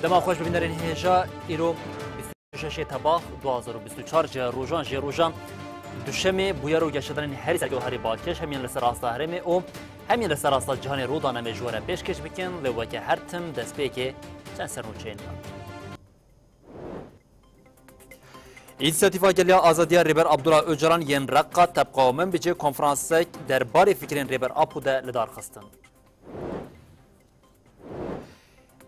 دما خوش ببینرین هجا ایرو 26 تباخ 2024 جه روژان جه روژان دوشمه بویا رو گشتن هری سرگوهری باکش همین لسر آستا هرمه او همین لسر آستا جهان رودانه مجوره پیشکش بکن لوکه هر تم دست پیکه چند سرنوچین İnisiyativa geliyor Azadiya Reber Abdullah Öcalan yen rakka tabqamen bice konferansa derbari fikrin Reber Apu'da lidar xistin.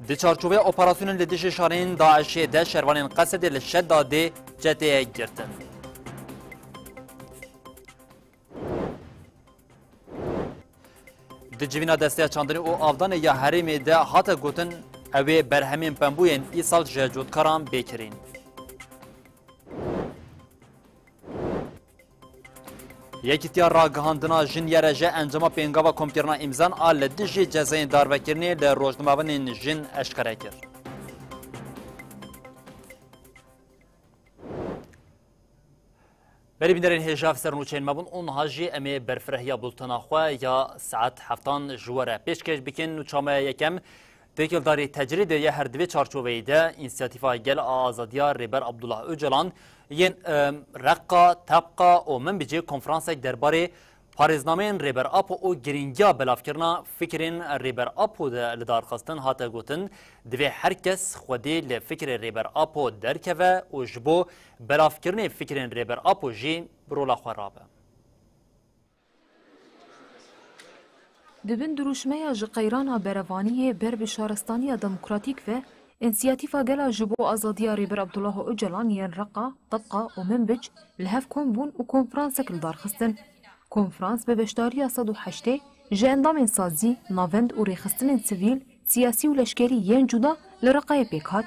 Di çarçove operasyonun lidişi şarin Daiş'e de şervanın qasedi li şeddadi ceteye girtin. Di civina desteya çandini o avdanı ya herimi de hata gotin evi berhemin pembuyen isal jecutkaran bekirin. یکیتیا راگهاندنا جن یارجه انجام پنگاوا کمپیرنا امزان آل دیجی جزاین داروکرنی ل روزنامه‌ون جن اشکره کرد. بری بیندرین هجاف سرنوچین مبون اون هاجی امی برفرهیا بولتنا خو یا ساعت هفتان جواره پیشکش بکن نوچامه یکم تکیلداری تجرید یا هر دوی چارچوبیده اینسیاتیفا گل آزادیا ریبر عبدالله اوجلان ین رقا تبقا و من بجی کنفرانسک درباره پارێزنامەیەن ڕێبەر ئاپ و گرنگیا بەلافکردنا فکرên ڕێبەر ئاپ و لەدارخستن هاتە گوتن divê her kes xwedê li fikrê rêber ap û derkeve û ji bo belavkirinê fikrên rêber ap û jî bi rola xwe rabe. Dibin duruşmeya ji qeyrana berevaniyê ber bi şaristaniya demokratîk ve İnisiyatîfa gela ji bo azadiya Rêber Abdullah Öcalan yên Reqa, Tabqa û Minbic li hev kom bûn û konferansek li dar xistin. Konferans bi beşdariya 108 ji endamên sazî, navend û rêxistinên sivîl, siyasî û leşkerî yên cuda li Reqayê pêk hat.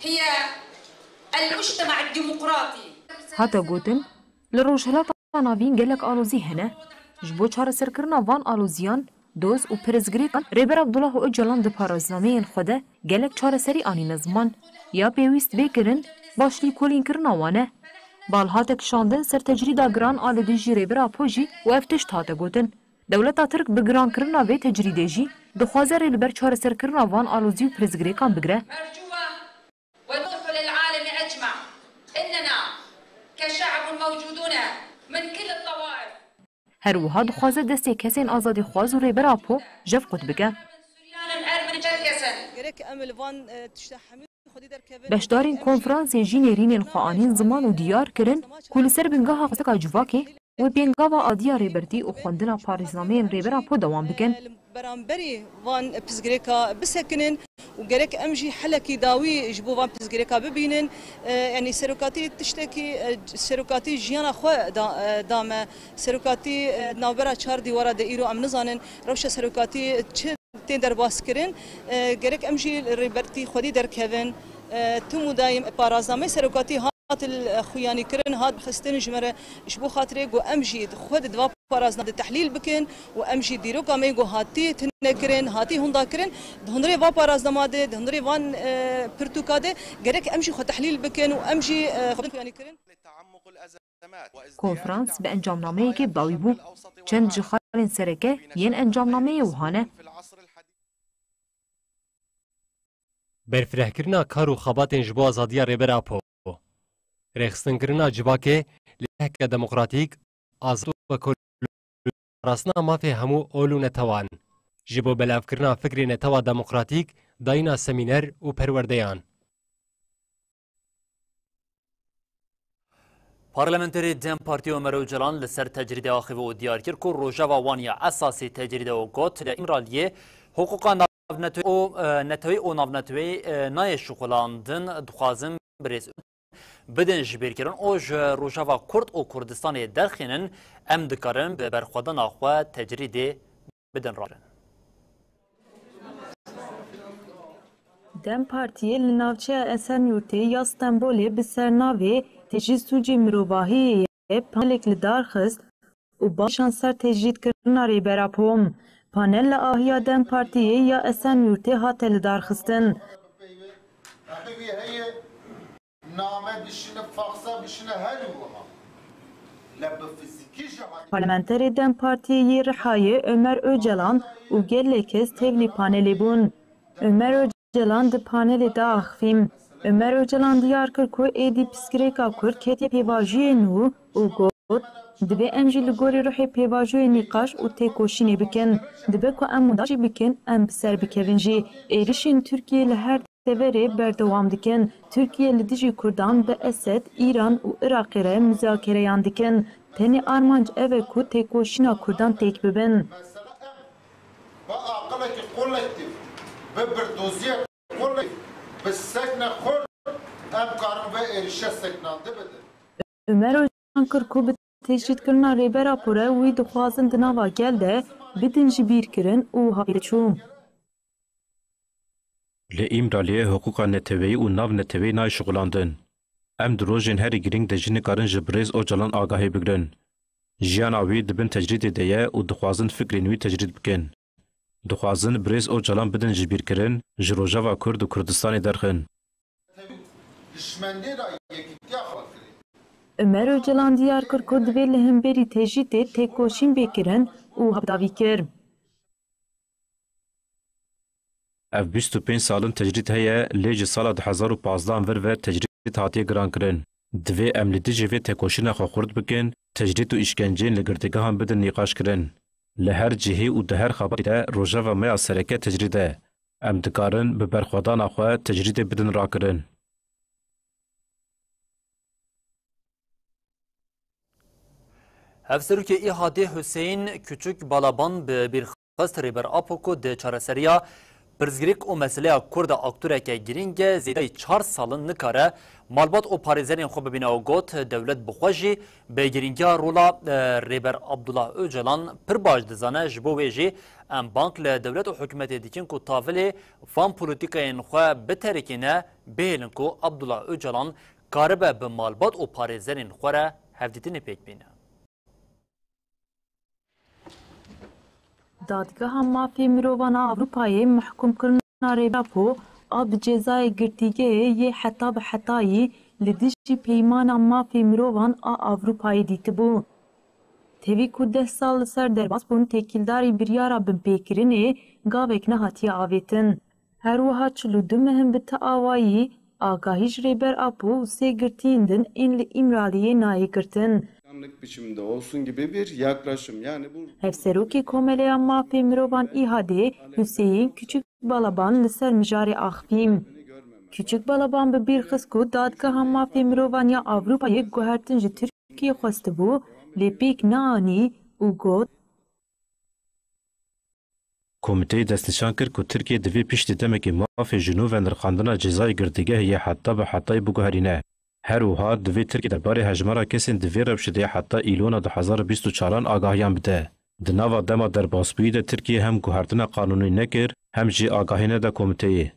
هي المجتمع الديمقراطي. هاتا گوتن لروجهلاتا ناوین گلک آلوزی هنه جبو چاره سرکرنا وان آلوزیان دوز و پرزگریکان ریبر عبدالله اوجلان ده پارازنامه خوده گلک چاره سری آنی نزمان یا پیویست بکرن باشلی کولین کرنا وانه بال هاتا کشاندن سر تجریدا گران آلدی جی ریبر آپوجی و افتشت هاتا گوتن دولتا ترک بگران کرنا و تجریده جی دخوازه ریلبر چاره سرکرنا وان آلوزی و پرزگریکان بگره وندخل العالم أجمع إننا كشعب موجودون من كل الطوائف. هر وها دخوازه دسته کسین آزادی خواز و ریبر آپو جف قد بگه. بشدارین کنفرانس جینرین خوانین زمان و دیار کرن کل سر بنگاه خستک جواکی و بنگاه آدیا ریبرتی و خواندن پارێزنامەیەن ریبر آپو دوام بکن. برامبري وان بزغريكا بسكنن وجرك امجي حلكي داوي جبو وان بزغريكا ببينن يعني سيروكاتي تشتكي سيروكاتي جيانا خو دام سيروكاتي نوبرا 4 ديوارا دايرو ام نزانن روشه سيروكاتي تين درباس كرين جرك امجي ريبرتي خدي دركفن تمو دايم بارازامي سيروكاتي هات الخياني كرن هات خستن جمره جبو خاطري جو امجي خد دوا پارازنا د تحلیل بکن و امشی دیرو کامی گو هاتی تنکرین هاتی هندا کرین دهنری و پارازنامه ده دهنری وان پرتوکاده گرک امشی خود تحلیل بکن و امشی خود یعنی کرین کنفرانس به انجامنامه‌ای که باوی بو چند جخارین سرکه ین انجامنامه وهانه برفرهکرنا کارو خباتن جبو آزادیا ریبر آپو رخصتنکرنا جواکه لحک دموکراتیک آزاد و کل راسنا مافی همو اولو نتوان جبو بلافکرنا فکری نتوا دموکراتیک داینا سمینر و پروردیان پارلمانتری دم پارتی عمر اوجلان لسر تجرید آخر و دیار کرد که روژاوا وانیا اساسی تجرید و گوت لامرالیه حقوق نتوی و ناونتوی نای شغلاندن دخوازم بریز بدن جبیر کردن اوج روجاوا کرد و کردستان درخینن ام دکارن به برخوردن آخوا تجرید بدن رارن. دم پارتیه لناوچه اثر یورتی یا استنبولی به سرناوی تجهیز سوجی مروباهی پانلک لدار خست û başan ser tecrîdkirina rêberapoyê. Panel li ahiya Dem Partiyê ya Esenyurtê hate li darxistin. Parlamenterê Dem Partiyê Rihayê Ömer Öcalan û gelek kes tevlî panelê bûn. Ömer Öcalan di panelê de axivîm. Ömer Öcalan diyar kir ku êdî pirsgirêka Kurd ketiye pêvajiyê nû û got divê em jî li gorî rihê pêvajiyê nîqaş û têkoşînê bikin. Dibe ku em wenda jî bikin, em bi ser bikevin jî. Êrişên Tirkiye li her deverê berdewam dikin. Tirkiye li dijî Kurdan bi Esed, İran û Iraqê re müzakereyan dikin. Tenê armanc ev e ku têkoşîna Kurdan têk bibin. Ömer Öcalan kir ku bi tecrîdkirina rêberapora wî dixwazin di nava gel de bidin ji bîrkirin û hafîçûn. Li İmraliyê hukûka neteweyî û nav neteweyî nayşixulandin. Em di rojên herî girîng de jî nikarin ji Birêz Öcalan agahî bigirin. Jiyana wî dibin tecrîdê de ye û dixwazin fikrên wî tecrîd bikin. Dixwazin Birêz Öcalan bidin ji bîrkirin ji Rojava Kurd û Kurdistanê derxin. Ömer Öcalan diyar kir ku divê li hemberî tecrîdê têkoşîn bêkirin û hevdavî kir. Ev 25 salin tecrîd heye lê ji sala 2015 vir ve tecrîd hatiye girankirin. Divê em li dijî vê têkoşîna xwe xurt bikin, tecrîd û işkenceyên li girtîgehan bidin nîqaşkirin. Li her cihê û di her xebatê de rojava me ya sereke tecrîd e. Em dikarin bi berxwedana xwe tecrîdê bidin rakirin. Hevserokê İHAD Hüseyin Küçük Balaban bi birxist rêberapo ku di çareseriya pirsgirêk û meseleya Kurd aktoreke girîng e zêdayî 4 salin nikare malbat û parêzerên xwe bibîne û got dewlet bixwe jî bi girîngiya rola rêber Abdullah Öcalan pir baş dizane ji bo wê jî em bank li dewlet û hikûmetê dikin ku tavilê van polîtîkayên xwe biterikîne bêhêlin ku Abdullah Öcalan karibe bi malbat û parêzerên xwe re hevdîtinê pêk bîne. Dadgeha mafê mirovan a Avrupayê mehkûmkirina rêberapo a bi cezayê girtîgehê yê heta bi hetayî li dijî peymana mafê mirovan a Avrupayê dîtibû. Tevî ku 10 sal li ser derbas bûn têkildarî biryara binpêkirinê gavek nehatiye avêtin. Her wiha 42 mehim bi te awayî agahî ji rêberapo û sê girtiyên din ên li İmraliyê nayê girtin. biçimde olsun gibi bir yaklaşım. Yani bu Hevserokê Komeleya Mafê Mirovan İHAD Hüseyin Küçük Balaban li ser mijarê axivîm. Küçük Balaban bi bîr xist ku dadgeha Mafê Mirovan ya Avrupayê guhertin ji Tirkiye xwestibû lê pêk neanî û got Komiteyê destnîşan kir ku Tirkiye divê piştî demekî mafê ji nû ve nirxandina cezayê girtîgehê yê heta bi hetayî biguherîne. Her wiha divê Tirkiye derbarê hejmara kesên divê rewşidê heta îlona 2024 agahiyan bide. Di nava dema derbasbûyî de Tirkiye hem guhertina qanûnî nekir hem jî agahî neda komiteyê.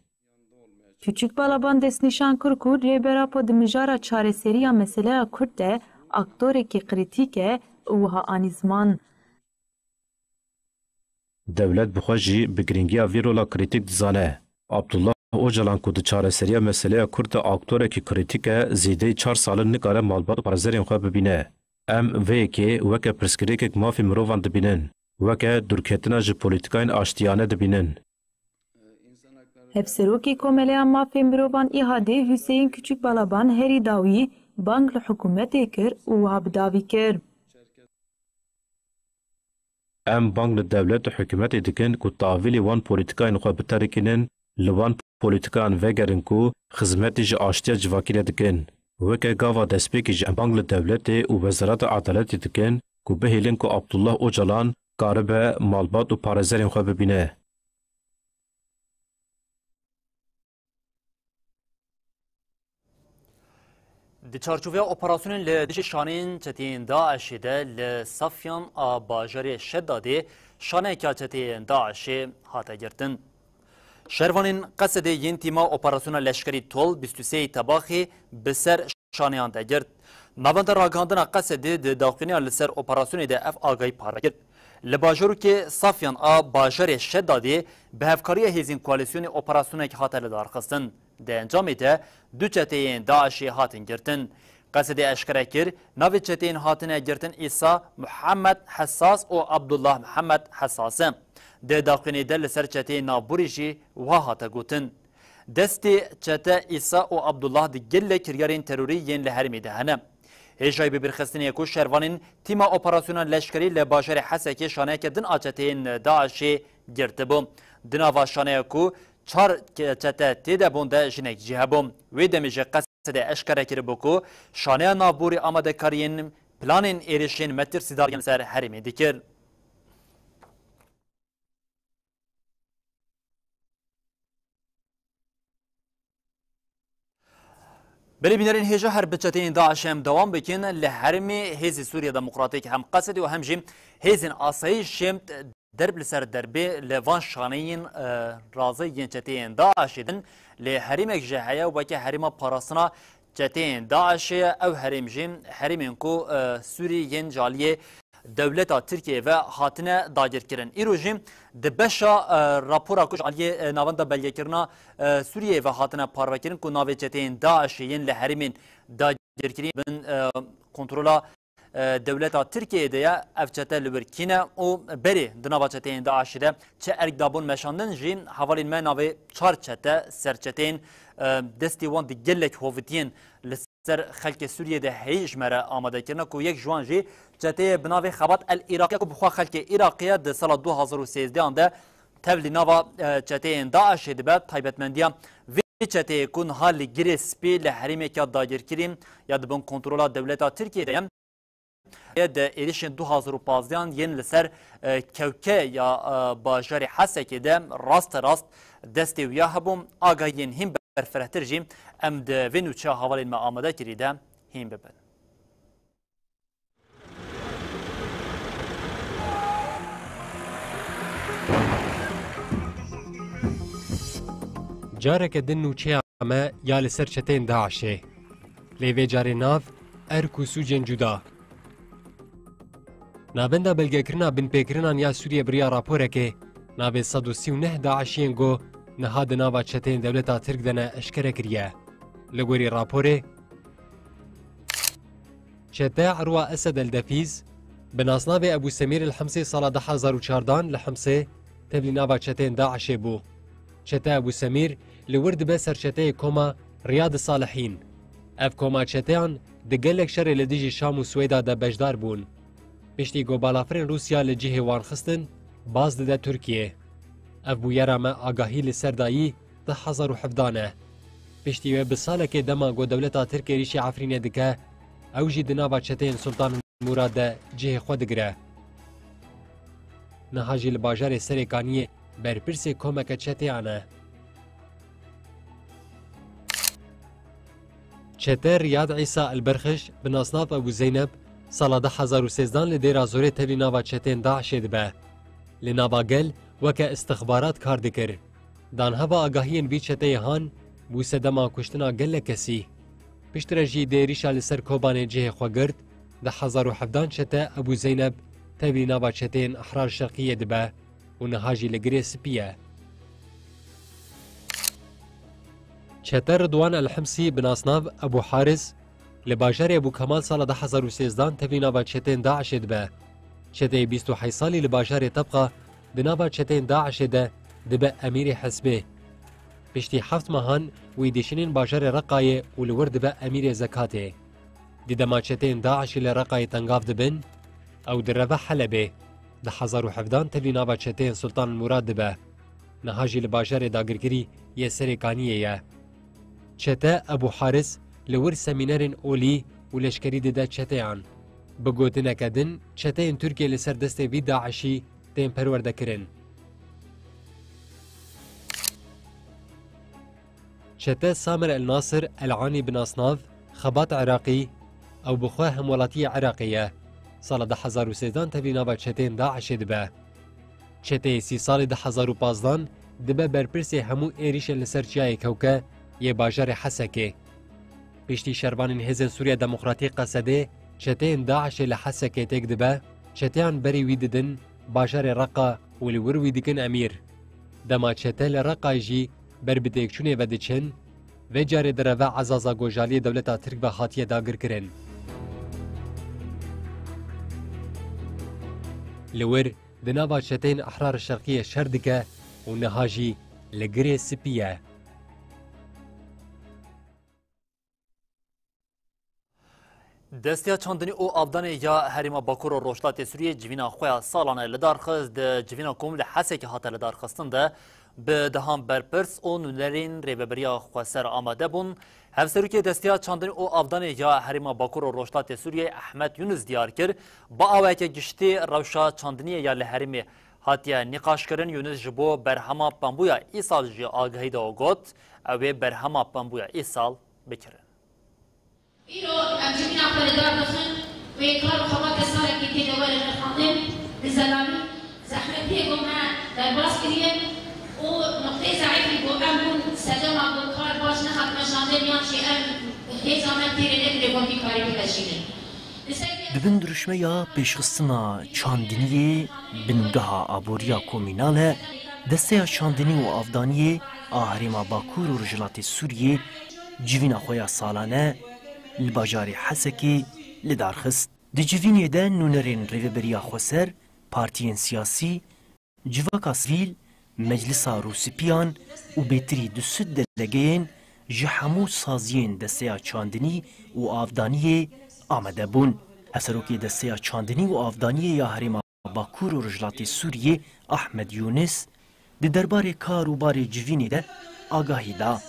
Küçük Balaban destnîşan kir ku rêberapo di mijara çareseriya meseleya Kurd de aktorekî krîtîk e û wiha anî ziman. Devlet bixwe jî bi girîngiya vî rola krîtîk dizane. Abdullah Öcalan ku di çareseriya meseleya Kurd de aktorekî krîtîk e zêdeyî 4 salin nikare malbat û parêzerên xwe bibîne. Em vêyekê weke pirsgirêkek mafê mirovan dibînin. Weke dûrketina ji polîtîkayên aştiyane dibînin. Hevserokê Komeleya Mafê Mirovan İHAD Hüseyin Küçük Balaban herî dawî bank li hikûmetê kir û wiha bi davî kir. Em bank li devlet û hikûmetê dikin ku tavîlê wan polîtîkayên xwe biterikînin li wan polîtîkayan vegerin ku xizmetê ji aştiya civakî re dikin. Weke gava destpêkê ji em bank li devletê û Wezareta Adaletê dikin ku bihêlin ku Abdullah Öcalan karibe malbat û parêzerên xwe bibîne. Di çarçoveya operasyonên li dijî şanên çeteyên Daişê de li Safyan a bajarê Şeddadê şaneka çeteyên Daişê hate girtin. Şervanên Qesedê yên tîma operasyona leşkerî Tol 23 Tebaxê bi ser şaneyan de girt. ناوند راگاندنا قصدی د داخلینیا لسر اپراسیون ده اف آگاهی پارکر لباجرو که صافیان آ باجر شدادی به هفکاری هیزین کوالیسیون اپراسیون که خاطر دار خستن ده انجام ده دو چتین داعشی هاتن گرتن قصد اشکره کر ناوی چتین هاتن گرتن ایسا محمد حساس و عبدالله محمد حساسه ده داخلینی ده لسر چتین نابوری جی و هاتا گوتن دستی چته ایسا و عبدالله ده گل کریارین تروری ین لحرمی دهنه هجای به برخستنی کو شروانین تیما اپراسیون لشکری لباجر حسکی شانه که دن آچتین داعشی گرته بوم دناوا شانه کو چار چته تیده بونده جنک جیه بوم وی دمیجه قصد اشکره کری بکو شانه نابوری آماده کارین پلانین ایریشین متر سیدارین سر حرمی دیکر بلی بینرین هیجا هر بچتین داعش هم دوام بکن لحرمی هیز سوریه دموکراتیک هم قصدی و هم جیم هیزین آسایش شمت درب لسر دربی لوان شانین رازی ین چتین داعش دن لحرمک جهیا و باکی حرم پاراسنا چتین داعش او حرم جیم حرمین کو سوریه جالیه دولتا ترکیه و هاتنه داگر کرن ایرو جیم دبشا راپورا کش علیه ناوندا بلگه کرنا سوریه و هاتنه پاروا کرن کو ناوی چتین داعشین لحرمین داگر کرن بن کنترولا دولتا ترکیه دیا افچته لبرکینه و بری دناوا چتین داعش ده چه ارگ دابون مشاندن جیم حوالین ما ناوی چار چته سر چتین دستی وان دی گلک هوفتین سر خلق سوریه ده هیچ مره آماده کرنا کو یک جوان جی چته بناوی خبات العراقی کو بخوا خلق عراقیه ده سال 2013 آنده تولی نوا چته داعش ده تایبتمندیا وی چته کن حال گریسپی لحریم که داگر کریم یا دبن کنترولا دولتا ترکیه ده ده ایریشن 2015 ین لسر کوکه یا باجار حسکی ده راست دستی ویا هبوم آگاهین هم برفرهتر جیم ام ده وینوچه حوالین ما آماده کریده هم ببن جارك دن وچه اما یا لسر چتین داعشه لیوی جار ناف ارکو سوجن جدا نابنده بلگکرنا بن پیکرنان یا سوریه بریا راپوره که ناوی 139 داعشین گو نهاد ناوا چتین دولتا ترک دنه اشکره کریه لگوری راپوره چته عروه اسد الدفیز بناسناوی ابو سمیر الحمسي سال 2014 لحمسي تبلی ناوا چتین داعشه بو چته ابو سمیر لورد به سرچته کوما ریاض صالحین اف کوما چتهان دگلک شر لدیجی شام و سویدا ده بجدار بون پشتی گو بالافرین روسیا لجیه وان خستن باز ده ترکیه اف بو یرامه آگاهی لسردایی ده 2017 پشتی و بسالک دما گو دولتا ترکیه ریشی عفرینه دکه اوجی دناوا چتین سلطان مراد ده جیه خود گره نهاجی لباجار سرکانیه برپرسی کومک چتیانه چته ریاض عیسی البرخش بناسناف ابو زینب سال 2013 لدیرا زوره تلی ناوا چتین داعش دبه لناوا گل وکه استخبارات کار دکر دان هوا آگاهین بی چته هان بو سدما کشتنا گل کسی پشترجی دیریشا لسر کوبان جه خوگرد ده 2017 چته ابو زینب تلی ناوا چتین احرار شرقیه دبه و نهاجی لگری سپیه چته رضوان الحمسی بناسناف ابو حارس لباجار ابو کمال سال 2013 تلی ناوا چتین داعش دبه چته 28 سالی لباجار طبقه دناوا چتین داعش ده دبه امیر حسبه پشتی 7 ماهان ویدیشنین باجار رقایه و لور دبه امیر زکاته دیدما چتین داعش لرقایه تنگاف دبن او دربه حلبه ده 2017 تلی ناوا چتین سلطان مراد دبه نهاجی لباجار داگرگری یه سرکانیه یه چته ابو حارس لور سمینرین اولی و لشکری دده چتهان بگوتنه کدن چتهین ترکیه لسر دست وی داعشی تین پرورده کرن چته سامر الناصر العانی بن اصناف خبات عراقی او بخواه همولاتی عراقیه سال 2013 تبی ناوا چتین داعش دبه چته 30 سال 2015 دبه برپرسی همو ایریش لسر چیای کوکه یه باجار حسکه پشتی شربانین هزن سوریه دموکراتیک قصده چتین داعش لحسکه تک دبه چتیان بری ویددن باشار رقا ولور ویدکن امیر دما چتل رقا جی بر بدیکچونه و دچن و جاره دروه عزازا گوجالی دولتا ترک به خاطیه داگر کرن. لور دناوا چتین احرار شرقیه شردکه و نهاجی لگره سپیه. دستیا چاندنی او آبدان یا هریما باکور و روشتات سوریه جوینا خویا سالانه لدارخست ده جوینا کوم لحسه که هاته لدارخستن ده به دهان برپرس و نونرین ریببریا خواسر آماده بون هفسروکی دستیا چاندنی او آبدان یا هریما باکور و روشتات سوریه احمد یونس دیار کرد با آوه که گشتی روشا چاندنی یا لحرمی هاتیه نقاش کرن یونس جبو برهما پامبویا ای سال جی آگهی دا گوت اوه برهما پامبویا ای سال بکرن. ایرو امجمین اپل دار دخن و یکار و خواه کسار کتی دوال نخاندن بزلامی زحمتی گونا در باز کریم و نقطه ضعیفی گو امون سجام ابو کار باش نخط مشاندن یانشی ام هیزامن تیره نگره گوندی کاری بکشیدن. دبن درشمه پیشخستنا چاندنی بنگاه آبوریا کومیناله دسته چاندنی و آفدانی آهریما باکور و رجلات سوریه جوینا خویا سالانه لباجاری حسکی لدارخست. دی جوینی ده نونرین ریوبریا خوسر پارتیین سیاسی جواکا سویل مجلسا روسیپیان و بیتری دوسد دلگین جحمو سازین دسته چاندنی و آفدانی آمده بون. هسروکی دسته چاندنی و آفدانی یا هریما باکور و رجلات سوریه احمد یونس دی دربار کار و بار جوینی ده آگاهی دا.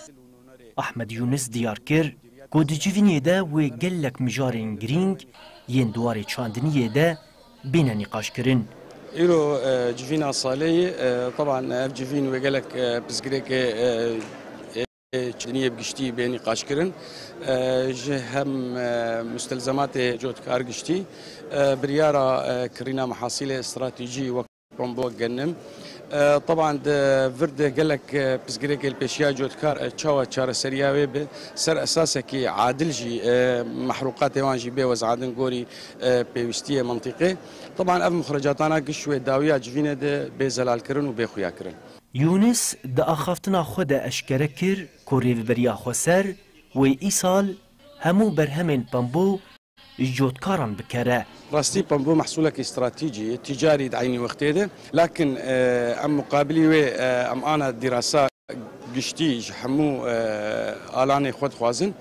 احمد یونس دیار کر گود جوینی ده و گلک مجارین گرینگ ین دوار چاندنی ده بین نقاش کرن. ایرو جوینا صالحی طبعا اف جوین و گلک بزگریک چنیه بگشتی به نقاش کرن جه هم مستلزمات جودکار گشتی بریارا کرینا محاصیل استراتیجی و بمبو جنم طبعا فرد قالك بزقريك البيشيا جودكار تشاوا تشار سرياوي بسر اساسك عادل جي محروقات وانجي بي وزعادن غوري بيوستيه منطقه طبعا اف مخرجاتنا قشوي داويه جفينه بزلال كرن وبيخويا كرن يونس دا اخافتنا خود اشكره كر كوري بريا خوسر و ايصال همو برهمن بامبو جودكارن بكره راستي بامبو محصولك استراتيجي تجاري دعيني وقتيده لكن ام مقابلي ام انا دراسه قشتي حمو الاني خود خوازن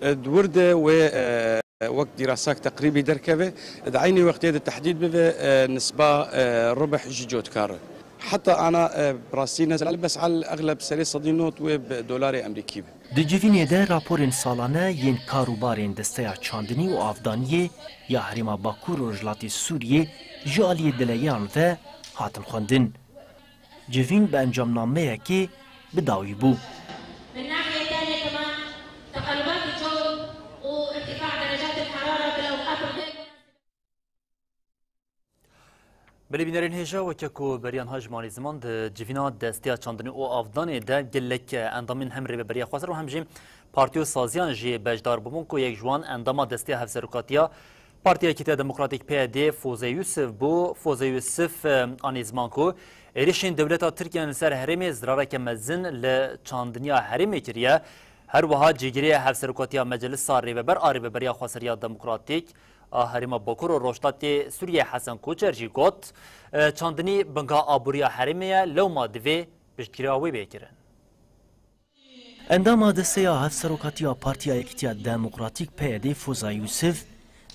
دورده و وقت دراسات تقريبي دركبه دعيني وقتيده تحديد نسبه ربح جودكار حتى انا براسي نزل بس على الاغلب سري صدينوت وبدولار امريكي. دی جوینی ده راپورین سالانه ین کاروبارین دسته چاندنی و آفدانی یا هریما باکور و رجلاتی سوریه جالی دلیان و هاتن خوندن. جوین به انجام نامه که بداوی بو. من ناحية ثانية كمان تقلبات الجو وارتفاع درجات الحرارة بالأوقات الغير بلی بینرین هجا و که کو بریان ها جمانی زمان ده جوینا دستیا چاندنی او آفدانی ده گلک اندامین هم ری بریا خواسر و همجیم پارتیو سازیان جی بجدار بمون کو یک جوان انداما دستیا هفسروکاتیا پارتیا کیتا دموکراتیک پی فوزه یوسف بو فوزه یوسف آنی زمان کو ایریشین دولتا ترکیه نسر هرمی زراره که مزن لچاندنیا هرمی کریه هر وها جیگری هفسروکاتیا مجلس ساری ببر آری ببریا خواسریا دموکراتیک هریما باکور و روشتات سوریه حسن کوچر جی گوت چاندنی بنگا آبوریا هرمیه لو ما دوی بشتگیراوی بیکرن. انداما دسته هفسروکاتیا پارتیا یکتیا دموکراتیک پیده فوزا یوسف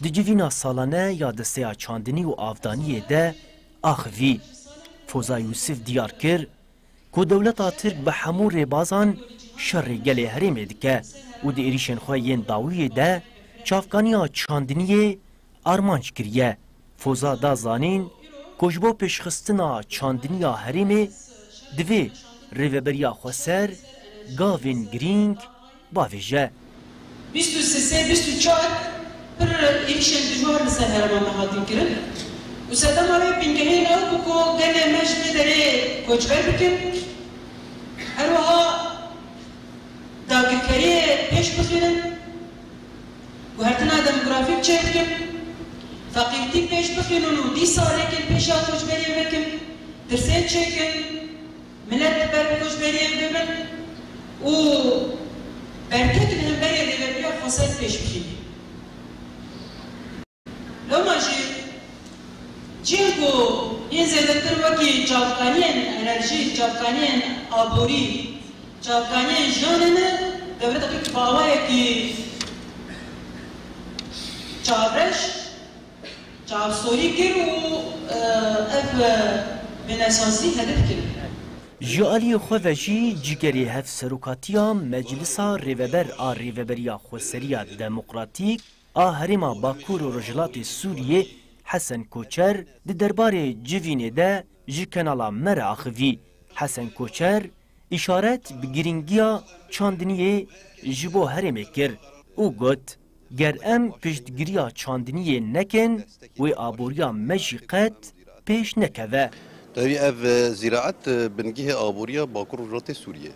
دی جوینا سالانه یا دسته چاندنی و آفدانی ده آخوی. فوزا یوسف دیار کر که دولتا ترک به همون ریبازان شر گلی هرمی دکه و دی ایریشن خواهین داوی ده چافکانیا چاندنی آرمانج کریه. فوزا دا زانین کجبو پیشخستنا چاندنیا هریمه دوی ریوبریا خوسر گاوین گرینگ باویجه. 23-24 پر ایریشن دجوار لسر هرمان مهاتین کرن و سدام آوی پینگهین او بکو گل مجمع داره کجبر بکن هر وها داگرکاری پیش بخیرن وهرتنا دموغرافيك تشيكم فقيرتي بيش بخينون ودي صالحين بيشا كوجبري بكم ترسيت تشيكم ملت بر كوجبري بمن و بركت الهمبري اللي ببيع خاصات بيش بخيني لو ماجي جينكو ينزل دكتور وكي جافكانين انرجي جافكانين ابوري جافكانين جاننا دولت اقيك باوائي كي جابرش جاب سوري كر و اف بناسانسي هدف كر جالی خوشی جگری هف سروکاتیا مجلسا ریوبر آ ریوبریا خوسریا دموکراتیک آهرما باکور و رجلات سوریه حسن کوچر د دربار جوینه ده جی کنالا مراخوی حسن کوچر اشارت بگیرنگیا چاندنیه جبو هرمه کر او گوت گر ام پشتگیریا چاندنیه نکن و آبوریا مجیقت پیش نکوه طبعا اف زراعة بنجيها آبوريا باكور رجلات سوريا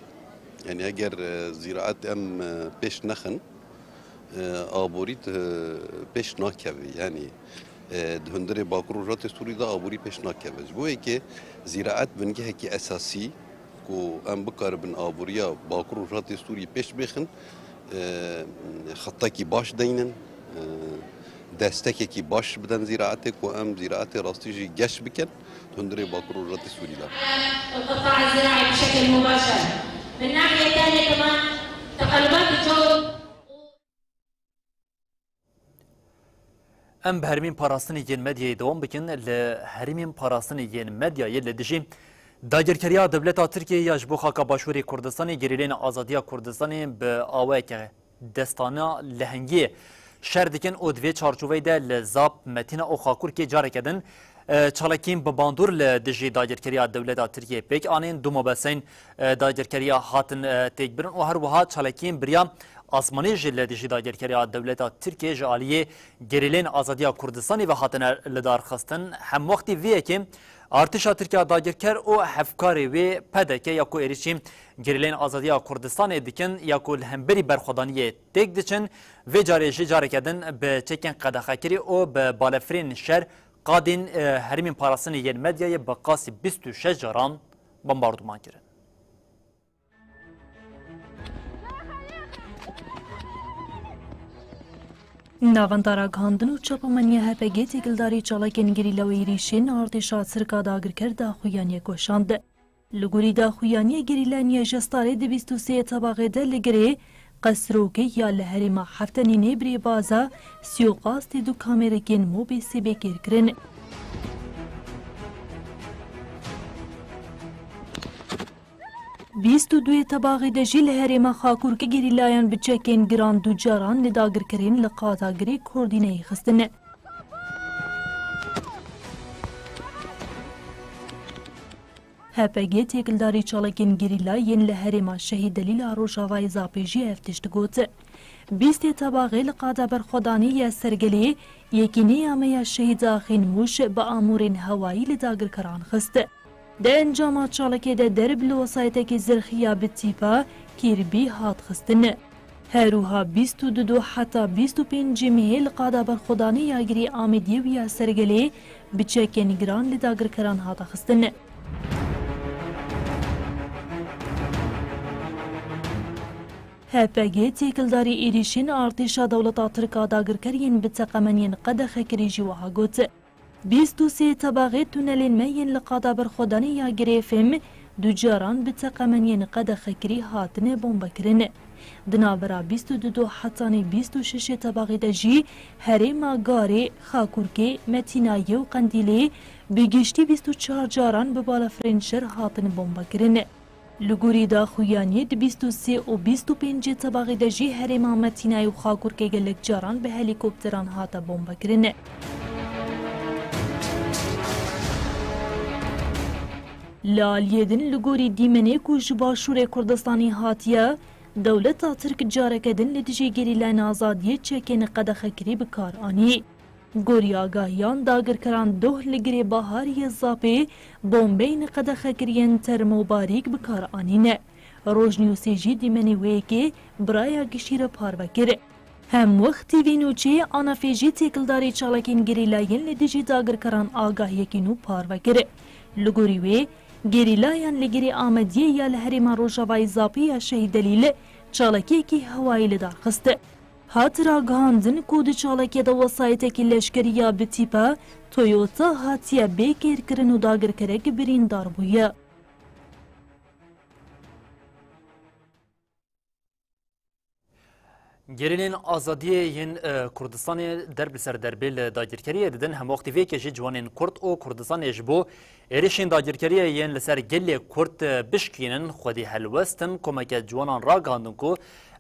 يعني اگر زراعة ام پیش نخن آبوريت پیش ناكوي يعني دهندر باكور رجلات سوريا ده آبوري پیش ناكوي جبوه که زراعة بنجيها كي اساسي کو ام بکار بن آبوريا باكور رجلات سوريا پیش بخن خطا کی باش دینن دستکی کی باش بدن زراعتك وام زراعتي راستيجي جش بكن تندري باكر رجلات سوريا القطاع الزراعي بشكل مباشر. من ناحية ثانية كمان تقلبات الجو ام بهرمین پاراستنی ین مدیای دوام بکن لهرمین پاراستنی ین مدیای لدیجی داگیرکریا دولتا ترکیه یا جبو خاکا باشوری کردستانی گریلین آزادیا کردستانی به آوه که دستانا لهنگی شردکن او دوی چارچوبه ده لزاب متینا او خاکور که جاره کدن چالکین بباندور لدیجی داگیرکریا دولتا ترکیه پیک آنین دو مبسین داگیرکریا هاتن تیگبرن و هر وها چالکین بریا آسمانی جل دیجی داگیرکریا دولتا ترکیه جالیه گریلین آزادیا کردستانی و هاتن لدار خستن هم وقتی ویه که ارتشا ترکیه داگیرکر او هفکاری و پدکه یکو ایریچی گریلین آزادیا کردستان دیکن یکو لهمبری برخودانی تک دیچن و جاریجی جاری کدن به چکن قدخکری او به بالفرین شهر قادین هرمین پاراسنی ین مدیای بقاسی 26 جاران بمباردمان کرد. ناوەندارا گاندن و چاپەمەنیە هەپەگێ تێکلداری چاڵکێن گریلە و عێریشین ئارتێشا سرکا داگرکەر داخویانیە گۆشاند. لە گوری داخویانیە گریلانیە ژەستارێ 23 تەباغێدە لە گرێ قەسرۆکە یا لە هەرێما هەفتەنینێ برێ بازە سیۆقاستی دوو کامێرەکێن مۆبێ سێبێکێرکردن. بیست و دوی تباغی دجی لهرما خاکور که گریلایان بچکین گران دو جاران لداگر کرین لقاتاگری کردینه خستن. هپگی تکلداری چالکین گریلاین لهرما شهید دلیل روشاوای زاپیجی افتشت گوت. بیست تباغی لقادا برخودانی یا سرگلی یکینی آمیا شهید آخین موش با آمورین هوایی لداگر کران خست. ده انجامات چالکه ده درب لوسایته که زرخیا بتیپا کیربی هات خستن. هروها 22 حتی 25 مهل قادا برخودانی یاگری آمدی و یا سرگلی بچه نگران لداگر کران هات خستن. هپگی تیکلداری ایریشین ارتشا دولتا ترکا داگر کرین بتقمنین قد خکریجی وها گوت. 23 تباغی تونلین مین لقادا برخودانی یا گریفم دو جاران بتقمنین قد خکری هاتن بومبا کرن. دنابرا 22 حتانی 26 تباغی دجی هرما گاری خاکورکی متینایی و قندیلی بگشتی 24 جاران ببالا فرنشر هاتن بومبا کرن. لگوری دا خویانی 23 و 25 تباغی دجی هرما متینایی و خاکورکی گلک جاران به هلیکوپتران هاتا بومبا کرن. لالیدن لگوری دیمنه کوش باشور کردستانی هاتیه دولتا ترک جارکدن لدجی گریلان آزادیه چکن قدخکری بکار آنی. گوری آگاهیان داگر کران دوه لگری باهاری زاپی بومبین قدخکرین ترموباریک بکار آنینه. روژنیوسی جی دیمنه ویکی برایا گشیر پاروکر. هم وقتی وینوچه آنا فیجی تکلداری چالکین گریلاین لدیجی داگرکران آگاه یکینو پارو گره. لگوری وی گریلاین لگری آمدیه یا لحریما روژاوای زاپی یا شهید دلیل چالکی کی هوایی لدار خسته. هات را گاندن کود چالکی دا وسایت کی لشکری یا بتیپا تویوتا هاتیه بیکر کرن و داگرکره که برین دار بویه. گرینین آزادی ین کردستان درب سر دربیل داگیرکری دیدن هم وقتی وی که جوانین کرد و کردستان جبو ایرشین داگیرکری ین لسر گل کرد بشکینن خودی هلوستن کمک جوانان را گاندن کو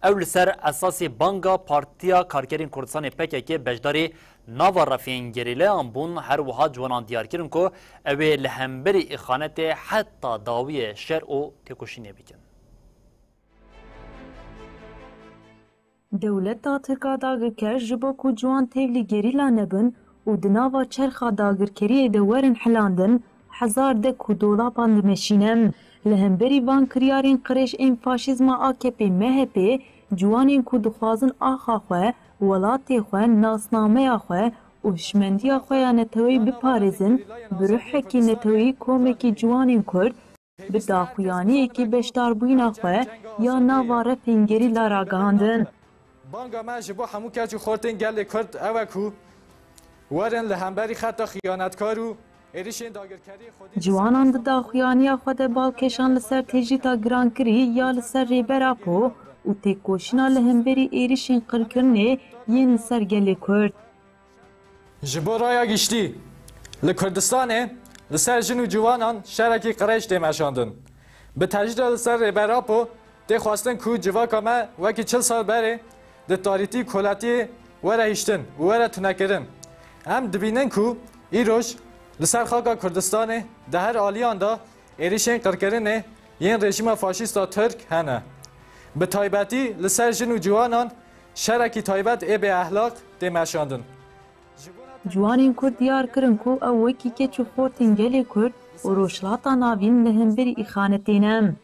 او لسر اساسی بانگا پارتیا کارکرین کردستان پککی بجداری ناوا رفین گریله آنبون هر وها جوانان دیار کرن کو اوی لهمبری اخانت حتی داوی شر و تکوشینه بکن. دولت ترکا داگرکر جبو کو جوان تیولی گریلا نبن و دناوا چرخا داگرکری دورن حلاندن هزار ده کو دولابان دمشینم لهمبری وان کریارین قریش این فاشیزما AKP MHP جوانین کو دخوازن آخا خواه ولاتی خواه ناسنامه خواه و شمندی خواه نتوی بپارزن بروحکی نتوی کومکی جوانین کرد به داخویانی که بشتار بوین خواه یا ناواره پینگری لاراگاندن بانگا ما جبو همو کجو خورتن گل کرد اوکو ورن لهمبری خطا خیانتکارو ایریشین داگرکری خودی جوانان د داخویانی خود بالکشان لسر تجیتا گران کری یا لسر ریبرا پو و تکوشنا لهمبری ایریشین قرکرنه ین لسر گل کرد جبو رایا گشتی لکردستانه لسر جنو جوانان شرکی قریش دیمشاندن به تجدید لسر ریبرا پو ده خواستن کو جواکا ما وکی 40 سال بره ده تاریتی کلاتی وره هشتن وره تنکرن هم دبینن کو ایروش لسر خاکا کردستانه ده هر آلیان دا ایریشن قرکرنه یین رژیم فاشیستا ترک هنه به تایبتی لسر جنو جوانان شرکی تایبت ای به احلاق دیمشاندن جوانین کرد دیار کرن کو او وکی که چو خورتین گلی کرد و روشلاتا ناوین لهمبری اخانتینم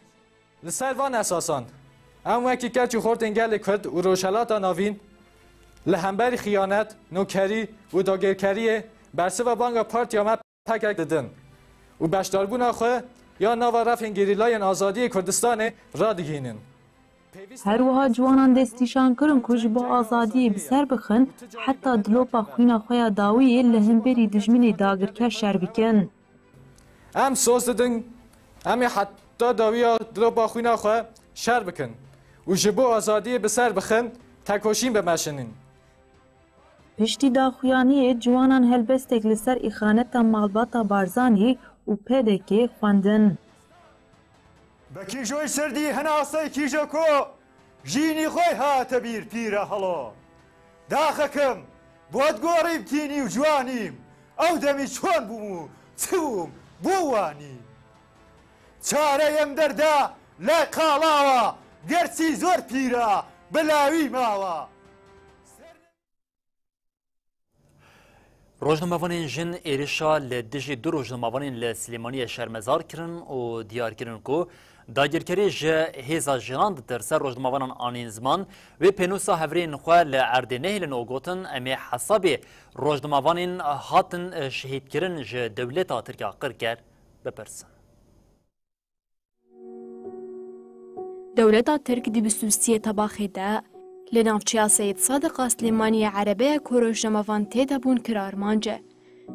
لسر وان اساسان ام وکی که چو خورتین گلی کرد و روشلاتا ناوین لهمبری خیانت نوکری و داگرکری برسه و بانگا پارتیا ما پکک ددن و بشداربونا خواه یا ناوا رفین گریلاین آزادی کردستان را دگینن هر وها جوانان دستیشان کرن کج با آزادی بسر بخن حتی دلوپا خوینا خویا داوی لهمبری دجمنی داگرکر شر بکن ام سوز ددن امی حتی داوی دلوپا خوینا خواه شر بکن و جبو آزادی بسر بخن تکوشین بمشنین پشتی داخویانی جوانان هلبستک لسر اخانتا مالباتا بارزانی و پدکی خواندن بەکیژۆی سەردی هەناسەی کیژە کۆ ژینی خۆی هاتە بیر پیرە هەڵۆ داخەکەم بۆت گۆڕی بتینی و جوانیم ئەو دەمی چۆن بووم و چووم بۆ وانی چارەیەم دەردا لای قاڵاوە گەرچی زۆر پیرە بەلاوی ماوە روزنامه‌وانین جن ایرشا لدیجی دو روزنامه‌وانین لسلیمانی شرمزار کرن و دیار کرن کو داگیرکری جه هیزا جنان درسر روزنامه‌وانان آنین زمان و پنوسا هفرین خواه لعرد نهلن و گوتن امی حسابی روزنامه‌وانین هاتن شهید کرن جه دولتا ترکیه قرکر بپرسن. دولتا ترک دی بسوسی تباخی ده لنافچیا سید صادق سلیمانی عربه که روزنامه‌وان تیدا بون کرارمانجه.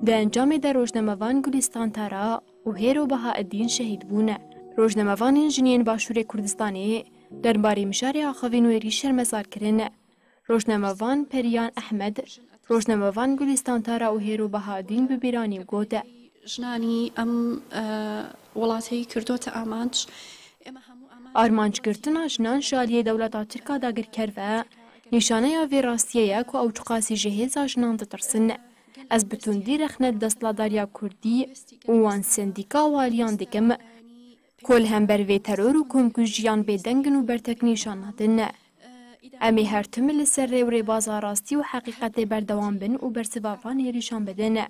ده انجام ده روزنامه‌وان گلستان تارا و هیرو بها الدین شهید بونه. روزنامه‌وان جنین باشور کردستانی درباره مشاری آخوین و ایریشر مزار کرنه. روزنامه‌وان پریان احمد روزنامه‌وان گلستان تارا و هیرو بها الدین ببیرانی و گوده. جنانی ام ولاتی کردوت آمانج آرمانج گرتنا جنان شالیه دولتا ترکا داگر کرده نشانه یا ویراستیه که او چقاسی جهیزا جنان دترسن از بتوندی رخنه دستلاداریا کردی وان سندیکا والیان دکم کل هم بر وی ترور و کنکوژیان بیدنگن و برتک نشان دنه امی هر تمل سر ری بازاراستی و حقیقت بردوان بن و برسوافان یریشان بدنه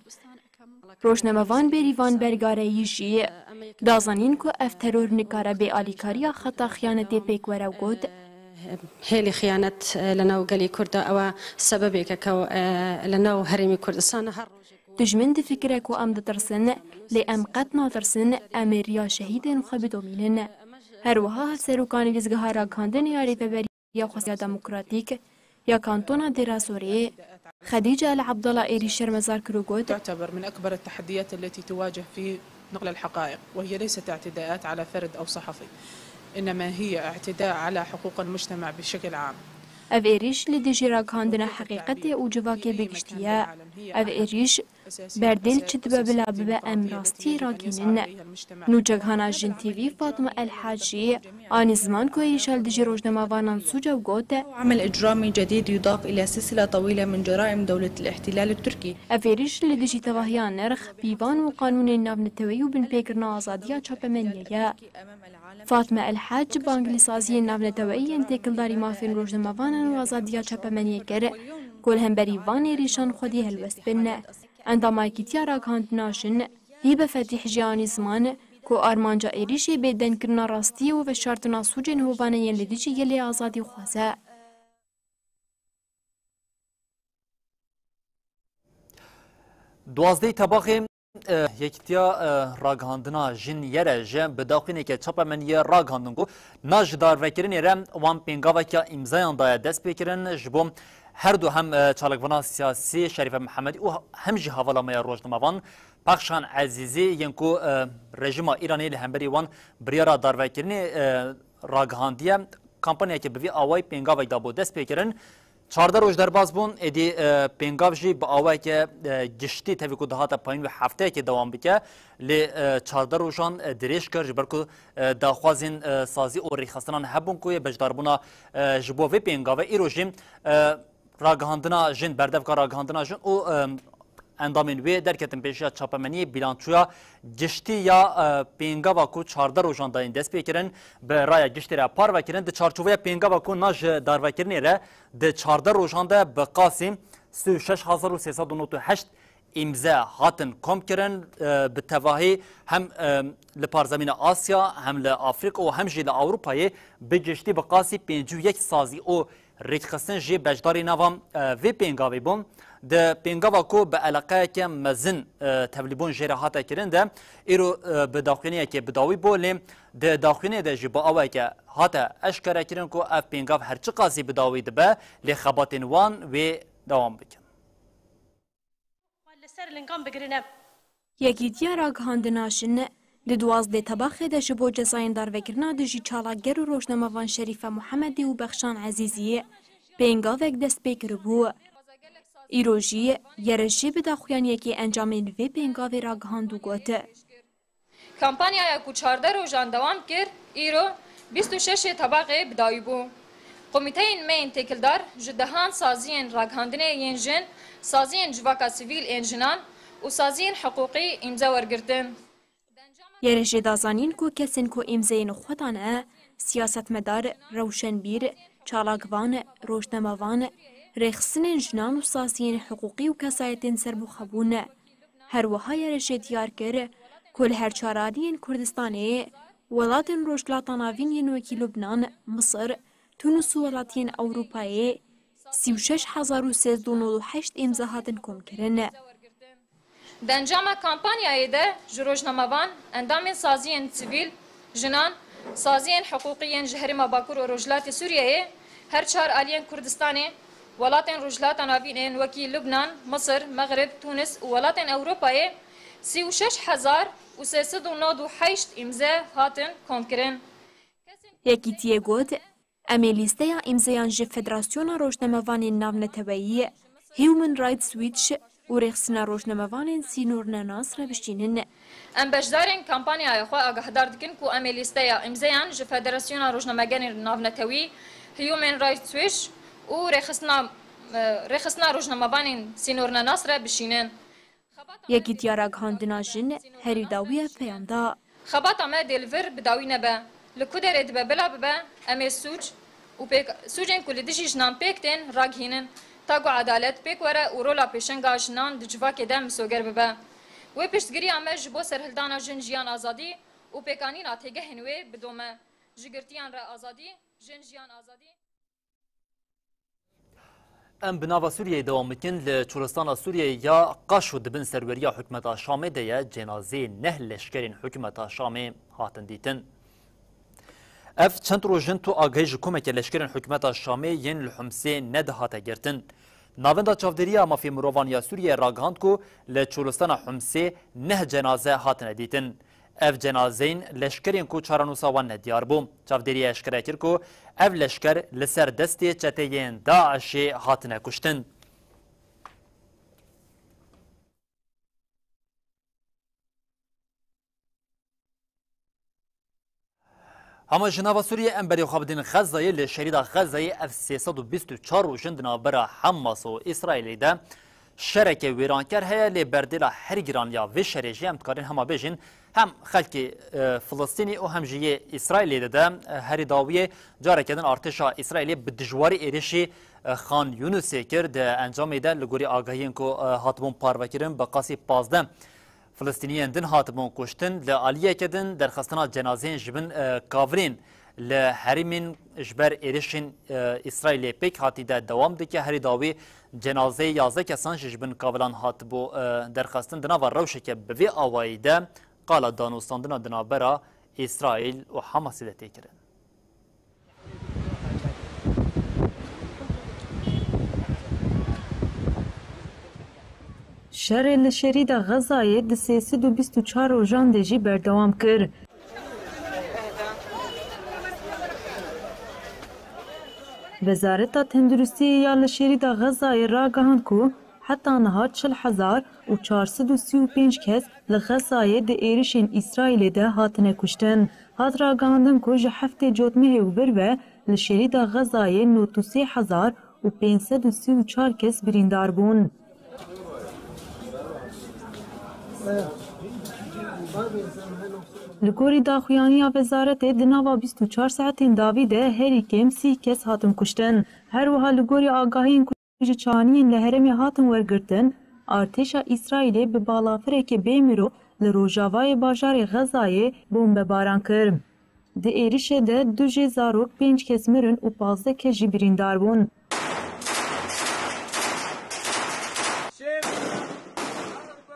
روشنامه‌وان بریوان برگاره یجی دازانین که اف ترور نکاره به آلیکاریا خطا خیانتی پیک ورو گود هێلی خیانەت لەناو گەلی کوردە ئەوە سەبەبێکە لەناو هەرێمی کوردستانە هەر دژمن دفکرێک و ئەم دەترسن لێ ئەم قەت ناترسن ئەمێریا شەهیدên xwe bidomînin. هەروەها هەفسەرۆکانی لیزگەها راگەاندنê ya Rêveberiya Xwestiya Demokratîk ya Kantona Dêra Sorê خديجة العبد الله إيري شرمزار كروغوت تعتبر من أكبر التحديات التي تواجه في نقل الحقائق، وهي ليست اعتداءات على فرد أو صحفي، إنما هي اعتداء على حقوق المجتمع بشكل عام. اف ایریش لدیجی راگهاندن حقیقت او جواکی بگشتیه. اف ایریش بردل چت ببلا ببا امراستی راگینن. نوجهانا جن تیوی فاطمه الحاجی آن زمان که ایریش لدیجی روزنامه‌وانان سوجا وگوت عمل إجرامي جديد يضاف إلى سلسلة طويلة من جرائم دولة الاحتلال التركي. اف ایریش لدیجی توهیان نرخ بیوان و قانون ناونتوی و بن پیکرنا آزادیا چاپمنیه. فاطمه الحاج بانگلیسازی ناونتوی انتقالداری مافین روزنامه‌وان و آزادیا چاپمنیه کرد. کل هم بریوانی ریشان خودی هلوست بنه. عندما کتیا راگهاندناشن هی به فتح جهانی زمان کو آرمانجا ایریشی بدن کرنا راستی و شرطنا سوجن هوانه ین لدیجی یلی آزادی خوازه. دوازده طبقه یکتیا راگهاندنا جن یره جن بداخینه که چاپمنیه راگهاندنگو ناجدار وکرین یرم وان پینگاوه که امضایان دایا دست بکرن جبو هر دو هم چالکوانا سیاسی شریف محمدی و هم جی حوالامه روزنامه‌وان پخشان عزیزی ینکو رژیم ایرانی لهمبری وان بریارا داروکرینی راگهاندیه کمپانیا که بوی آوای پینگاوه دابو دست بکرن 14 روز در باز بون ادی پینگاو جی با آوای که گشتی توی کو دهات پایین و هفته که دوام بکه ل 14 روزان دریش کرد برکو داخوازین سازی و ریخستنان هبون کوی بجداربونا جبو و پینگاو ایروجیم راگهاندنا جن بردفکا راگهاندنا جن او اندامین وی درکتن پیشیا چاپمنی بیلانچویا گشتی یا پینگاوا کو 14 روزان داین دست بکرن به رای گشتی را پار وکرن د چارچوبه پینگاوا کو ناج دار وکرنی را د 14 روزان ده به قاسم 36398 امضا هاتن کم کرن به تواهی هم لپارزمین آسیا هم لافریقا و هم جیل اروپای به گشتی به قاسی 51 سازی او ریخستن جی بجداری نوام وی پینگاوی بوم د پینگاوا کو به علاقه که مزن تبلیبون جراحات کرن ده ایرو به داخلینی که بداوی بولیم د داخلینی ده جی با اوای که هاته اشکره کرن کو اف پینگاو هرچی قاسی بداوی ده به لخباتین وان و دوام بکن یکیتیا راگهاندناشن د 12 طبقه د شبو جزاین دار وکرنا د جی چالاگر و روزنامه‌وان شریف محمدی و بخشان عزیزی پینگاوک دست بکربو ایروژی یرشی به داخویان یکی انجامین وی پینگاوی راگهاندو گوته کمپانیا کو 14 روزان دوام کرد ایرو 26 طبقه بداوی بو کمیته مین تکلدار جدهان سازین راگهاندنه ینجن سازین جواکا سیویل انجنان و سازین حقوقی امضا ورگرتن یرشی دازانین کو کسین کو امضاین خودانه سیاستمدار روشنبیر چالاکوان روزنامه‌وان رخصن جنان و سازین حقوقی و کسایتین سربخبونه هر وهای رشد دیار کرد کل هر چارادین کردستانی ولاتن روشلاتان آوین وکی لبنان مصر تونس و ولاتین اروپایی 36398 امضا هاتن کم کرن دنجام کمپانیای ده جروجنامه‌وان اندام سازین سیویل جنان سازین حقوقی جهرما باکور و روجلات سوریه هر چهار آلین کردستانی ولاتن روجلاتان آوین وکی لبنان مصر مغرب تونس و ولاتن اروپایی 36398 امضا هاتن کم کرن یکیتیه گوت امی لیسته یا امضایان جه فدراسیون روزنامه‌وان ناونتویی هیومن رایتس ویچ و رخصنا روزنامه‌وان سینورنا ناصر بشینن ام بجدارن کمپانیای خو آگاهدار دکن کو امی لیسته یا امضایان جه فدراسیون روزنامه‌وان ناونتویی هیومن رایتس ویچ و رخصنا روزنامه‌وان سینورنا ناصر بشینن یکیتیا راگهاندنا جن هری داویه پیاندا خبات اما دلور بداوی نبه لکودر ادبه بلا ببه اما سوجن کل دیجی جنان پیکتین راگهینن تاگو عدالت پیک وره و رولا پیشنگا جنان دجواک دم سوگر ببه و پیشتگیری اما جبو سرهلدانا جن جیان آزادی و پیکانین آتگه هنوی بدومه جگرتیان را آزادی جن جیان آزادی ام بناوا سوریه دوام بکن لچولستان سوریه یا قاشو دبن سروریا حکمت شام ده جنازه نه لشکرین حکمت شام هاتن دیتن. اف چند روزن تو آگهی حکومت لشکرین حکمت شام ین الحمسه ند هات گرتن. ناوندا چاودریا مافی مروانیا سوریه راگاند کو لچولستان حمسه نه جنازه هاتن دیتن. اف جنازین لشکرین کو چارانوسا ون دیار بوم چاودری اشکره کر کو اف لشکر لسر دستی چتین داعش هاتنه کشتن اما جناب سوریه امبری خابدین غزه ل شهید غزه اف 324 روشن دنابرا حماس و اسرائیل ده شرکه ویرانکر هیا لی بردیلا هر گرانیا و شرجی هم تکارین هما بیجین هم خلق فلسطینی و هم جیه اسرائیلی ده هر داویه جاره کردن ارتشا اسرائیلی به دجواری ایرشی خان یونسی کرد انجام ده لگوری آگاهین که هاتبون پاروکرن به قاسی 15 فلسطینیان دن هاتبون کشتن لعالیه کردن در خستنا جنازین جبن کاورین لحرمین جبر ایرشین اسرائیلی پیک هاتی ده دوام ده که هر داوی جنازه 11 کسان جبن کاولان هاتبو درخواستن دنا و روشه که به آوایی ده قال دانوستاندنا دنابرا اسرائیل و حماس ده تکرن. شر لشری دا غزایه ده 324 روزان دجی بردوام کر. وزارت تندرستی یا لشری دا غزایه را گهاند کو حتی نهار 40,435 کس لغزایه ده ایرشین اسرائیل ده هاتنه کشتن. هات را گهاندن کو جه هفته جوتمه و بروه لشری دا غزایه 93,534 کس بریندار بون. لگوری داخویانی وزارت دناوا 24 ساعتین داویده هری کم 30 کس هاتن کشتن. هر وها لگوری آگاهین کجه چانین لهرمی هاتن ورگرتن ارتشا اسرائیل به بالافره که بیمیرو لروجاوای باجار غزای بومب باران کرد. ده ایریشه ده 2,005 کس مرن و 15 کس جبریندار بون.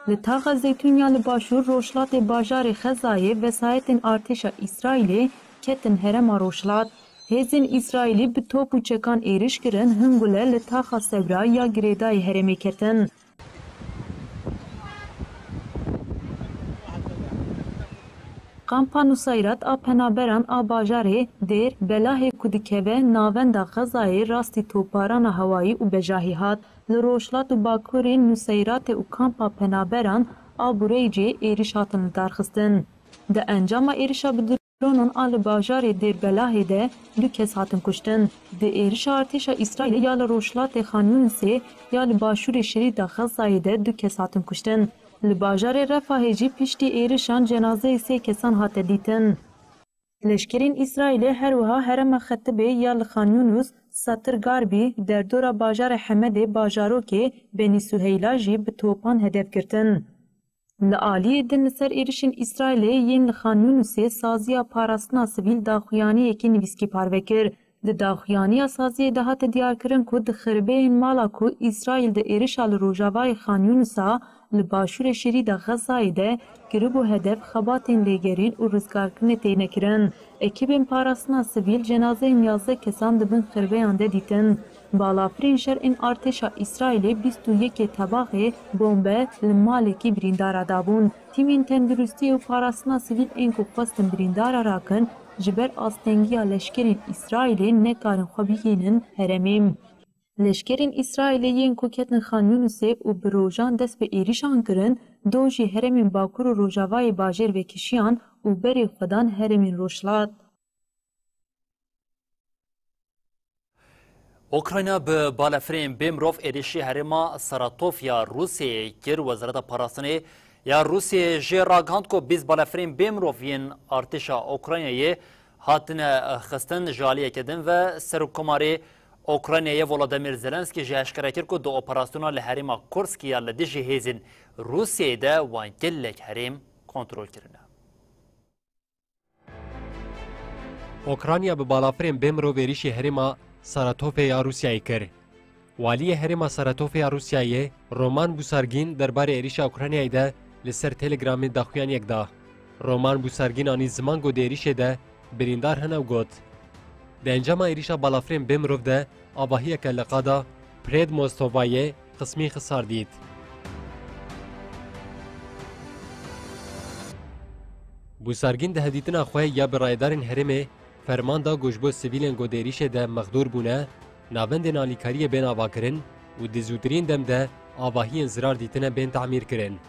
لطاق زیتونیا لباشور روشلات باجار خزای وسایت ارتشا اسرائیلی کتن هرم روشلات. هزین اسرائیلی به توپ و چکان ایرش کرن هنگوله لطاق سبرا یا گریدای هرمی کتن. قامپانو سایرات آپنابران آباجاره دیر بلاه کودکوه ناوندا غزای راستی توپاران هوایی و بجاهی هات لروشلات و باکوری نسایرات و کامپا پنابران آبوریجی ایریش هاتن دارخستن. ده انجام ایریشا بدرونان آل باجاره دیر بلاه ده 2 کس هاتن کشتن. ده ایریش ارتشا اسرائیل یا لروشلات خانونسی یا لباشور شرید غزای ده 2 کس هاتن کشتن. لباجار رفاهجی پشتی ایرشان جنازه 3 کسان هات دیتن. لشکرین اسرائیل هر وها هرم خطبه یا لخانیونوس ساتر گاربی در دورا باجار حمد باجارو که بنی سوهیلا جی به توپان هدف کرتن. لعالی دن سر ایرشین اسرائیل ین لخانیونوسی سازیا پاراستنا سویل داخویانی اکی نویسکی پاروکر. ده داخویانی سازی ده هات دیار کرن که ده خربه این مالا که اسرائیل ده ایرشال روژاوای خانیونوسا لباشور شرید غزای ده گروب و هدف خباتین لیگرین و رزگارکن تینه کرن. اکیبین پاراسنا سویل جنازه 11 کسان دبن خربه آنده دیتن. بالافرین شر این ارتشا اسرائیل 21 طباقه بومبه لمالکی بریندار دابون. تیمین تندرستی و پاراسنا سویل این که خواستن بریندار راکن جبر آستنگیا لشکرین اسرائیل نکارن خوابیگینن هرمیم. لشکرین اسرائیلیین کوکتن خانیونوسی و بروجان دست به ایریشان کرن دو جی هرمین باکور و روژاوای باجر و کشیان و بری خودان هرمین روشلات. اوکراینا به بالافرین بیمروف ایریشی هرما ساراتوف یا روسیه کر وزارت پاراسنه یا روسیه جی راگاند کو 20 بالافرین بیمروف ین ارتشا اوکراینیه هاتن خستن جالیه کدن و سرکماری اوکراینیه ولادیمیر زلنسکی جه اشکره کرد که دو اپراسیونا لحریم کورسکی یا لدیجی هیزین روسیه ده وان گلک حریم کنترول کرنه. اوکراینیا به بالافرین بیمرو ویریشی حریم ساراتوف یا روسیه کرد. والی هرما سراتوفیا روسیایه رومان بوسارگین درباره ایریشا اوکراینیای ده لسر تلگرام داخویان یک ده. رومان بوسارگین آنی زمان گو دیریشه ده بریندار هنو گوت. ده انجام ایریشا بالافرین بمروف ده آباهی که لقادا پرید موستووایه قسمی خسار دید. بوسارگین ده هدیتنا خواه یا برایدارین هرمه فرمان دا گوشبو سیویلین گو دیریشه ده مخدور بونه ناوند نالیکاری بین آوا کرن و دزودرین دم ده آواهی انزرار دیتنه بین تعمیر کرن.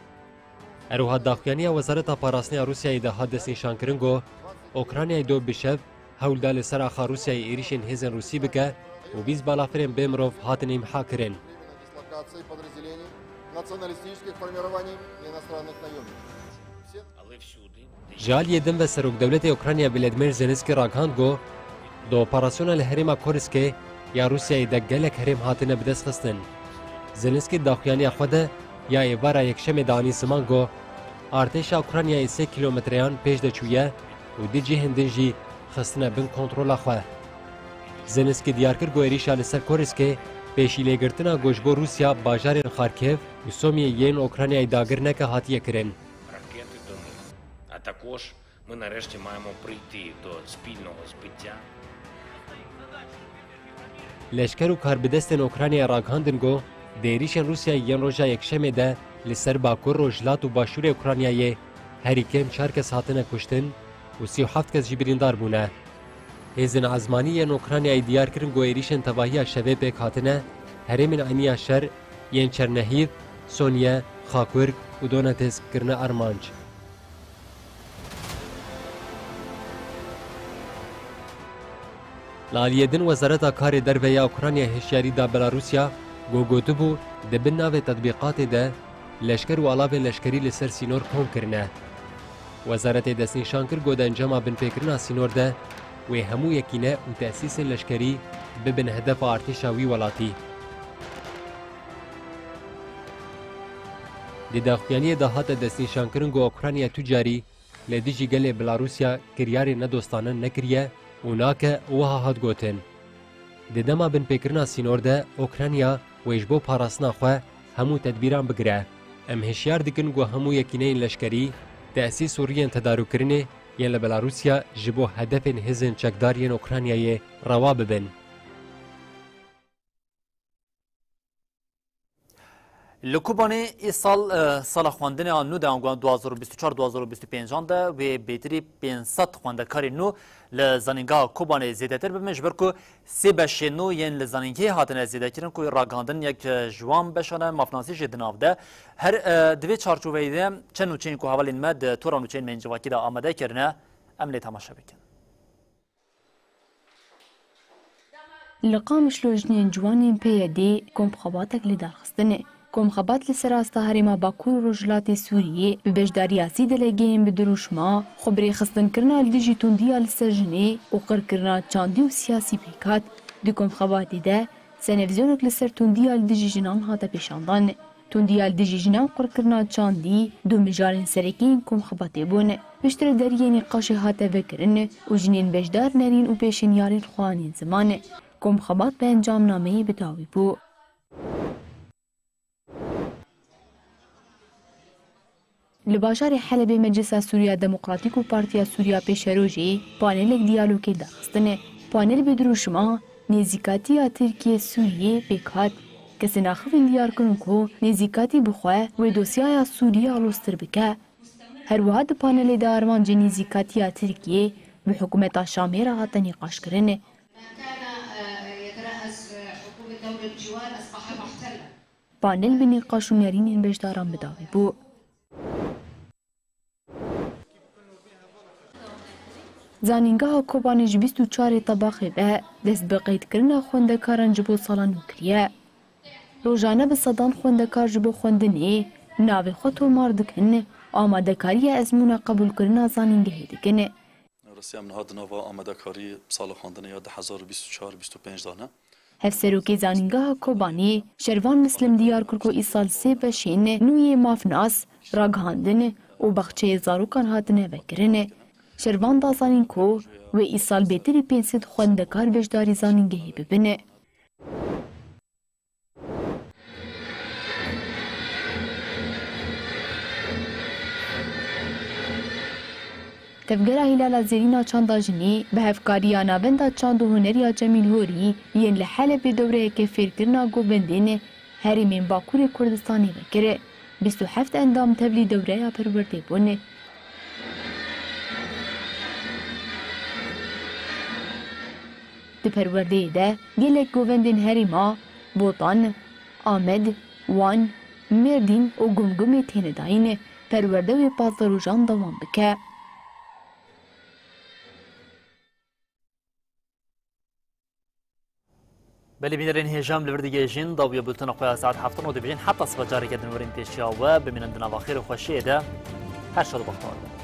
اروها داخویانی وزارت پاراسنی روسیای ده حادث نشان کرن گو اوکراینای دو بشب هول دال سر آخا روسیای ایریشن هزن روسی بکه و بیز بالافرین بمروف هاتن امحا کرن. جالی دم و سروک دولت اوکراینیا ولادیمیر زلنسکی راگهاند گو دو اپراسیون لهرما کورسکه یا روسیای ده گلک هرم هاتنه بدست خستن. زلنسکی داخویانی خوده یا ایوارا یکشم دانی سمان گو ارتش اوکراینیا 3 کیلومتریان پیش ده چویه و دی جهندن جی خستنه بین کنترول خواه. زلنسکی دیار کرد گو ایریشا لسر کورسکه پیشیله گرتنا گوشبو روسیا باجار خارکیف و سومیه یین اوکراینیا داگر نکه هاتیه کرن. А також ми нарешті маємо прийти до спільного збиття. لشکر و کاربدستن اوکراینیا راگهاندن گو دیریشن روسیا یین روژا یکشمه ده لسر باکور روجلات و باشور اوکراینیای هری کم 4 کس هاتنه کشتن و 37 کس جبریندار بونه. هزن عزمانی یین اوکراینیای دیار کرن گو ایریشن تباهی شوه پیک هاتنه هرمین عنیا شر یین چرنهیو، سونیا، خاکورک و دونتسک کرنه ارمانج. لالیدن وزارت کار دربیا اوکراینیا هشیاری دا بلاروسیا گوگوتو بو دبن ناو تطبیقات ده لشکر و علاوه لشکری لسر سینور کم کرنه. وزارت دست نشان کر گود انجام بن فکرنا سینور ده و همو یکینه و تأسیس لشکری ببن هدف ارتشاوی ولاتی. دی داخویانی دهات دست نشان کرن گو اوکراینیا تجاری لدیجی گل بلاروسیا کریاری ندوستانه نکریه اوناکه وها هات گوتن. ددما بن پیکرنا سینور ده اوکراینیا ویجبو پاراسنا خواه همو تدبیران بگره. ام هشیار دکن گو همو یکینه لشکری تأسیس سوریان تدارو کرنه یل بلاروسیا جبو هدفین هزن چکدارین اوکراینیای روا ببن. لکوبانی سال خواندن آنو ده آنگوان 2024-2025 ده و بیتری 500 خواندکاری نو لزانینگاه کوبانی زیده تر بمش برکو سی بشه نو ین لزانینگی هاتن زیده کرن که راگاندن یک جوان بشانه مفناسی جدناف ده هر دوی چارچوبه ده چند و چین که حوالین مد توران و چین منجواکی ده آمده کرنه عملی تماشا بکن. لقامش لوجنین جوانین پیدی کم خباتک لدرخستنه. کم خبات لسراستا هریما باکور روجلات سوریه به بجداری آسیده لگیم به دروشما خبری خستن کرنا لدیجی توندیا لسجنه و قر کرنا چاندی و سیاسی پیکات دو کم خباتی ده سنویزیونک لسر توندیا لدیجی جنان هاتا پیشاندان توندیا لدیجی جنان قر کرنا چاندی دو مجارن سرکین کم خباتی بون پشتر دریه نقاش هاتا وکرن و جنین بجدار نرین و پیشن یارین خوانین زمانه کم خبات به انجام نامه بتاوی بو. لباجار حلب مجلس سوریا دموکراتیک و پارتیا سوریا پیشروجی پانل دیالوگی داخستنه پانل بدروشما نزیکاتی ترکیه سوریه بکات کسی ناخوین دیار کنن کو نزیکاتی بخواه و دوسیای سوریا لوستر بکه هر واحد پانل دارمان جی نزیکاتی ترکیه به حکومت شامی را هاتا نقاش کرنه پانل به نقاش و میارین بجداران بداوی بو. زانینگاه کوبانیج 24 طباخی به دست به قید کرنا خوندکاران جبو سالان وکریه. روزانه به صدان خوندکار جبو خوندنی ناوی خود و ماردکن آماده کاری ازمونه قبول کرنا زانینگهی دکنه. روسیه من هاد نوا آماده کاری سال خواندن یا 2024-2025 دانه. هفسروکی زانینگاه کوبانی شروان مسلم دیار کرکو ایسال سی بشین نوی مافناس راگهاندن و بخچه زاروکان هاتنه وکرنه. شروان دا زانین کو و ایسال بیتری 500 خوندکار وجداری زانینگهی ببینه. تفگرا هلال زیرینا چاندا جنی به هفکاریا نابندا چاند و هنریا جمیل هوری ین لحل به دوره که فیرکرنا گوبندین هریمین باکور کردستانی بکره 27 اندام تبلی دوره یا پرورده بونه. ده پرورده ده گلک گوبندین هریما بوطان، آمد، وان، مردین و گمگم تینداین پرورده و پازدروجان دوام بکه. بلی بینرین هجام لبردگی جین داوی بولتن قوی ساعت 7 و 2 حتی صبح جاری کردن ورین پیشیا و بمینندنا و خیر و خوشی ده هر شد بختار